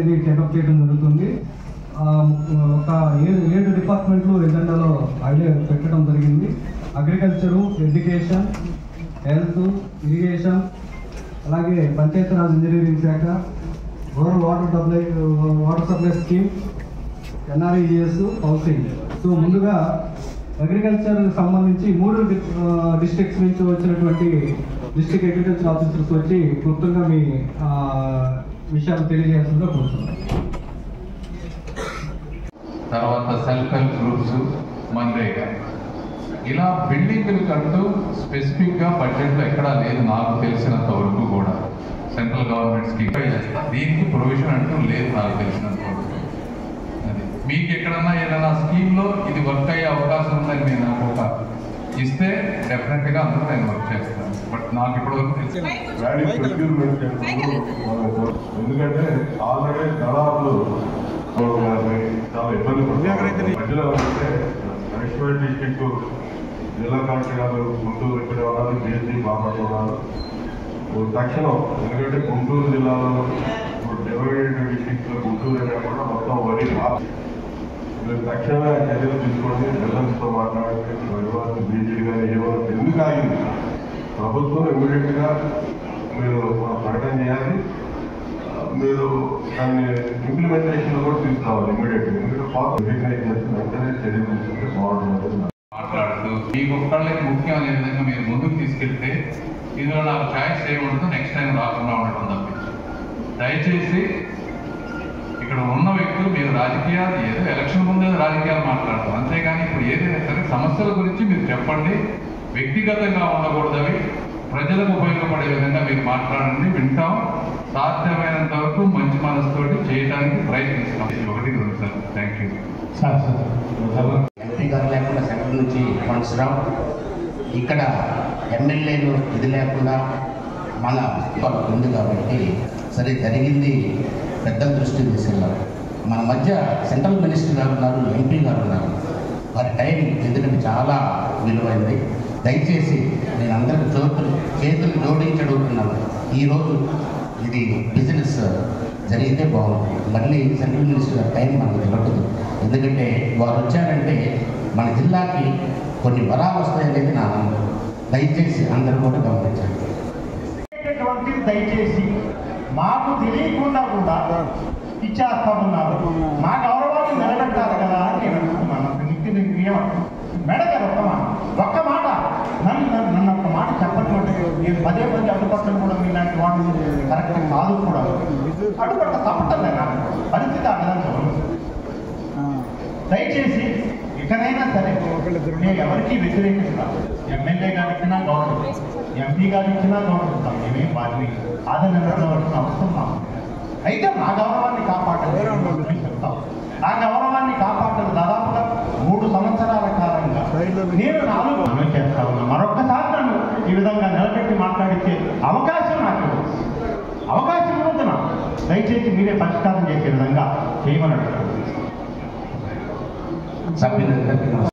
అనేది టేకప్ చేయడం జరుగుతుంది. ఒక 7 డిపార్ట్మెంట్లు ఎజెండాలో పెట్టడం జరిగింది. అగ్రికల్చరు, ఎడ్యుకేషన్, హెల్త్, ఇరిగేషన్, అలాగే పంచాయతీరాజ్ ఇంజనీరింగ్ శాఖ, rural water supply scheme, NREGS, housing. So ముందుగా అగ్రికల్చర్ సంబంధించి 3 డిస్ట్రిక్ట్స్ నుంచి వచ్చినటువంటి డిస్ట్రిక్ట్ అగ్రికల్చర్ ఆఫీసర్స్ వచ్చి క్లుప్తంగా మీ విషయాలు తెలియజేస్తుందో కోరుతున్నాను. తర్వాత సెల్ఫ్ హెల్ప్ గ్రూప్స్, మన్రేగా, ఇలా బిల్డింగ్లు కంటూ స్పెసిఫిక్గా బడ్జెట్లో ఎక్కడా లేదు నాకు తెలిసినంత వరకు కూడా. సెంట్రల్ గవర్నమెంట్ స్కీమ్ చేస్తా, దీనికి ప్రొవిజన్ అంటూ లేదు నాకు తెలిసినంత వరకు. అది మీకు ఎక్కడన్నా ఏదైనా స్కీమ్లో ఇది వర్క్ అయ్యే అవకాశం ఉందని నేను నాకు ఒక ఇస్తే డెఫినెట్గా అందులో నేను వర్క్ చేస్తాను. బట్ నాకు ఇప్పటివరకు తెలుసు ఎందుకంటే ఆల్రెడీ దళారులు చాలా ఇబ్బంది పడుతుంది. మధ్యలో అంటే కృష్ణపేట డిస్టిక్ జిల్లా కలెక్టర్ గారు గుంటూరు ఇక్కడ ఉన్నారు, బిఎస్సీ బాపట్ల ఉన్నారు. తక్షణం ఎందుకంటే గుంటూరు జిల్లాలో డివైడెడ్ డిస్టిక్లో గుంటూరు కాకుండా మొత్తం వరి మీరు తక్షణమే చర్యలు తీసుకోండి. రిలయన్స్తో మాట్లాడితే బీజేపీ కానీ ఏమైనా ఎందుకు ఆగింది ప్రభుత్వం ఇమీడియట్గా మీరు ప్రకటన చేయాలి. మీరు దాన్ని ఇంప్లిమెంటేషన్ కూడా తీసుకురావాలి ఇమీడియట్గా. ఎందుకంటే రికగ్నైజ్ చేసి వెంటనే చర్యలు తీసుకుంటే బాగుంటుంది. మాట్లాడుతూ మీకు ఒక్కళ్ళకి ముఖ్యం అనే విధంగా మీరు ముందుకు తీసుకెళ్తే ఇందులో నాకు ఛాయిస్ ఏముంటుందో నెక్స్ట్ టైం రాకుండా ఉండటం తప్పించి దయచేసి ఇక్కడ ఉన్న వ్యక్తులు మీరు రాజకీయాలు ఏదో ఎలక్షన్ ముందే రాజకీయాలు మాట్లాడతారు, అంతేగాని ఇప్పుడు ఏదైనా సరే సమస్యల గురించి మీరు చెప్పండి. వ్యక్తిగతంగా ఉండకూడదు, అవి ప్రజలకు ఉపయోగపడే విధంగా మీరు మాట్లాడండి, వింటాం. సాధ్యమైనంత వరకు మంచి మనసుతోటి చేయడానికి ప్రయత్నిస్తాం. 1, 2 sir. Thank you sir. MP గారు లేకుండా సెంటర్ నుంచి ఫండ్స్ రావు. ఇక్కడ ఎమ్మెల్యేలు ఇది లేకుండా మన ఉంది కాబట్టి సరే జరిగింది పెద్దల దృష్టి తీసుకెళ్ళారు. మన మధ్య సెంట్రల్ మినిస్టర్ గారు ఉన్నారు, ఎంపీ గారు ఉన్నారు. వారి టైం ఎందుకంటే చాలా విలువైంది. దయచేసి నేను అందరికి చేతులు జోడించి అడుగుతున్నాను. ఈరోజు ఇది బిజినెస్ జరిగితే బాగుంటుంది. మళ్ళీ సెంట్రల్ మినిస్టర్ గారి టైం మనకు తెలియదు. ఎందుకంటే వారు వచ్చారంటే మన జిల్లాకి కొన్ని వరాలు వస్తాయనేది నా నమ్మకం. దయచేసి అందరూ కూడా గమనించండి. దయచేసి మాకు తెలియకుండా కూడా ఇచ్చేస్తా ఉన్నారు. మా గౌరవాన్ని నిలబెట్టాలి కదా అని నేను అనుకున్నాను. మేడగారు ఒక్క మాట నన్ను ఒక్క మాట చెప్పటువంటి నేను పదే అడ్డుపట్టడం కూడా మీలాంటి వాళ్ళు కరెక్ట్ కాదు కూడా. అడ్డుపట్ట తప్పటలే నాకు పరిస్థితి ఆ విధంగా ఉంది. దయచేసి ఇకనైనా సరే నేను ఎవరికీ వ్యతిరేకిస్తాం. ఎమ్మెల్యే గారు ఇచ్చినా గౌరవిస్తాం, ఎంపీ గారు ఇచ్చినా గౌరవిస్తాం. మేమేం వారిని ఆదరించవలసిన అవసరం మాకు. అయితే నా గౌరవాన్ని కాపాడాలి చెప్తాం. నా గౌరవాన్ని కాపాడాలి. దాదాపుగా 3 సంవత్సరాల కాలంగా నేను 4 అమలు చేస్తా ఉన్నా. మరొక్కసారి నన్ను ఈ విధంగా నిలబెట్టి మాట్లాడితే అవకాశం నాకు అవకాశం ఉంటున్నా. దయచేసి మీరే పరిష్కారం చేసే విధంగా చేయమని అడుగుతున్నాను. సభ్యులందరికీ